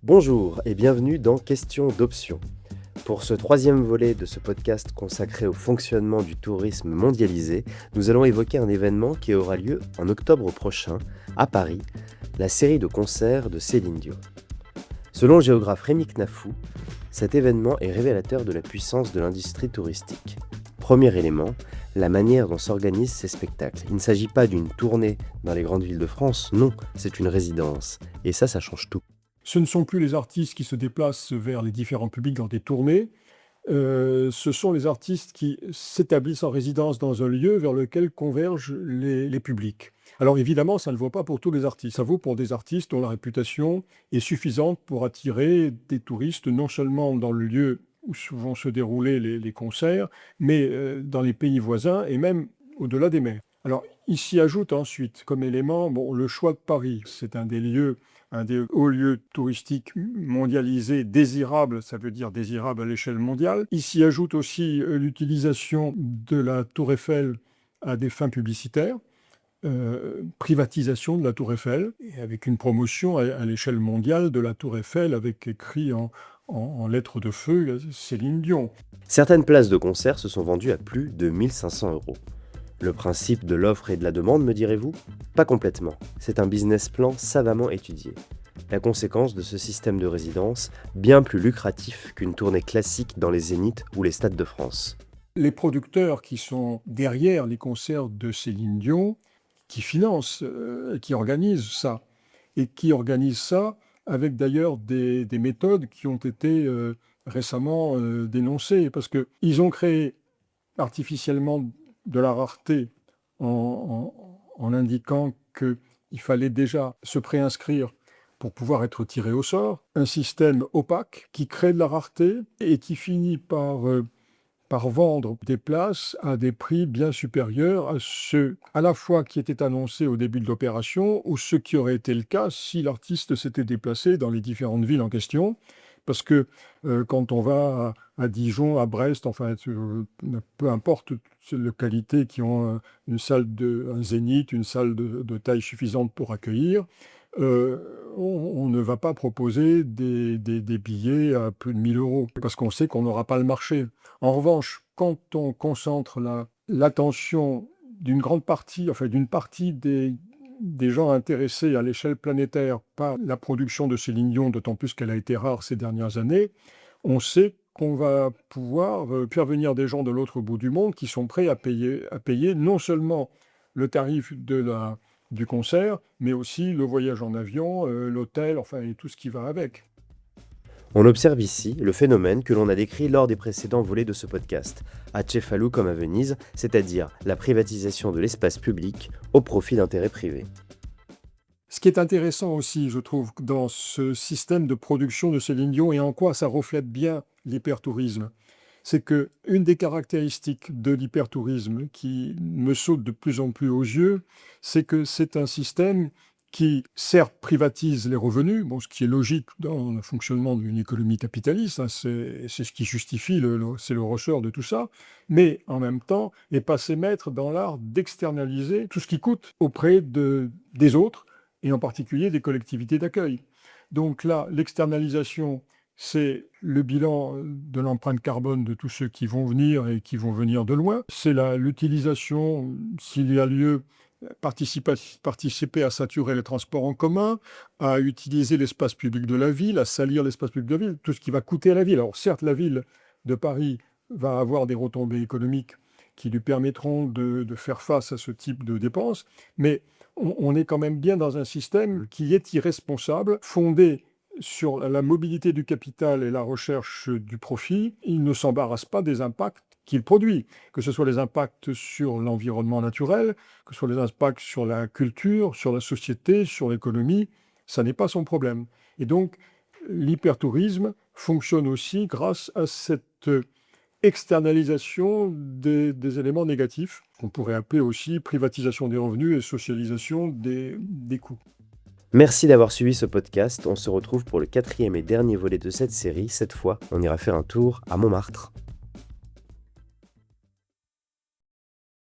Bonjour et bienvenue dans Question d'options. Pour ce troisième volet de ce podcast consacré au fonctionnement du tourisme mondialisé, nous allons évoquer un événement qui aura lieu en octobre prochain, à Paris, la série de concerts de Céline Dion. Selon le géographe Rémi Knafou, cet événement est révélateur de la puissance de l'industrie touristique. Premier élément, la manière dont s'organisent ces spectacles. Il ne s'agit pas d'une tournée dans les grandes villes de France, non, c'est une résidence. Et ça change tout. Ce ne sont plus les artistes qui se déplacent vers les différents publics dans des tournées, ce sont les artistes qui s'établissent en résidence dans un lieu vers lequel convergent les publics. Alors évidemment, ça ne vaut pas pour tous les artistes, ça vaut pour des artistes dont la réputation est suffisante pour attirer des touristes, non seulement dans le lieu où vont se dérouler les concerts, mais dans les pays voisins et même au-delà des mers. Alors, il s'y ajoute ensuite, comme élément, le choix de Paris. C'est un des hauts lieux touristiques mondialisés, désirables, ça veut dire désirables à l'échelle mondiale. Il s'y ajoute aussi l'utilisation de la Tour Eiffel à des fins publicitaires, privatisation de la Tour Eiffel, et avec une promotion à l'échelle mondiale de la Tour Eiffel, avec écrit en lettres de feu Céline Dion. Certaines places de concert se sont vendues à plus de 1500 €. Le principe de l'offre et de la demande, me direz-vous? Pas complètement. C'est un business plan savamment étudié. La conséquence de ce système de résidence, bien plus lucratif qu'une tournée classique dans les zéniths ou les stades de France. Les producteurs qui sont derrière les concerts de Céline Dion, qui financent, qui organisent ça, et qui organisent ça avec d'ailleurs des méthodes qui ont été récemment dénoncées, parce qu'ils ont créé artificiellement de la rareté en indiquant qu'il fallait déjà se préinscrire pour pouvoir être tiré au sort, un système opaque qui crée de la rareté et qui finit par vendre des places à des prix bien supérieurs à ceux à la fois qui étaient annoncés au début de l'opération ou ceux qui auraient été le cas si l'artiste s'était déplacé dans les différentes villes en question. Parce que quand on va à Dijon, à Brest, enfin, peu importe les localités qui ont un zénith, une salle de taille suffisante pour accueillir, on ne va pas proposer des billets à plus de 1 000 €, parce qu'on sait qu'on n'aura pas le marché. En revanche, quand on concentre l'attention d'une partie des gens intéressés à l'échelle planétaire par la production de Céline Dion, d'autant plus qu'elle a été rare ces dernières années, on sait qu'on va pouvoir faire venir des gens de l'autre bout du monde qui sont prêts à payer non seulement le tarif du concert, mais aussi le voyage en avion, l'hôtel, enfin, et tout ce qui va avec. On observe ici le phénomène que l'on a décrit lors des précédents volets de ce podcast, à Cefalù comme à Venise, c'est-à-dire la privatisation de l'espace public au profit d'intérêts privés. Ce qui est intéressant aussi, je trouve, dans ce système de production de Céline Dion et en quoi ça reflète bien l'hypertourisme, c'est qu'une des caractéristiques de l'hypertourisme qui me saute de plus en plus aux yeux, c'est que c'est un système qui, certes, privatise les revenus, ce qui est logique dans le fonctionnement d'une économie capitaliste, hein, c'est ce qui justifie, c'est le ressort de tout ça, mais en même temps est passé maître dans l'art d'externaliser tout ce qui coûte auprès des autres, et en particulier des collectivités d'accueil. Donc là, l'externalisation, c'est le bilan de l'empreinte carbone de tous ceux qui vont venir et qui vont venir de loin. C'est l'utilisation, s'il y a lieu, participer à saturer les transports en commun, à utiliser l'espace public de la ville, à salir l'espace public de la ville, tout ce qui va coûter à la ville. Alors certes, la ville de Paris va avoir des retombées économiques qui lui permettront de faire face à ce type de dépenses, mais on est quand même bien dans un système qui est irresponsable, fondé sur la mobilité du capital et la recherche du profit. Il ne s'embarrasse pas des impacts qu'il produit, que ce soit les impacts sur l'environnement naturel, que ce soit les impacts sur la culture, sur la société, sur l'économie, ça n'est pas son problème. Et donc, l'hypertourisme fonctionne aussi grâce à cette externalisation des éléments négatifs, qu'on pourrait appeler aussi privatisation des revenus et socialisation des coûts. Merci d'avoir suivi ce podcast, on se retrouve pour le 4e et dernier volet de cette série. Cette fois, on ira faire un tour à Montmartre.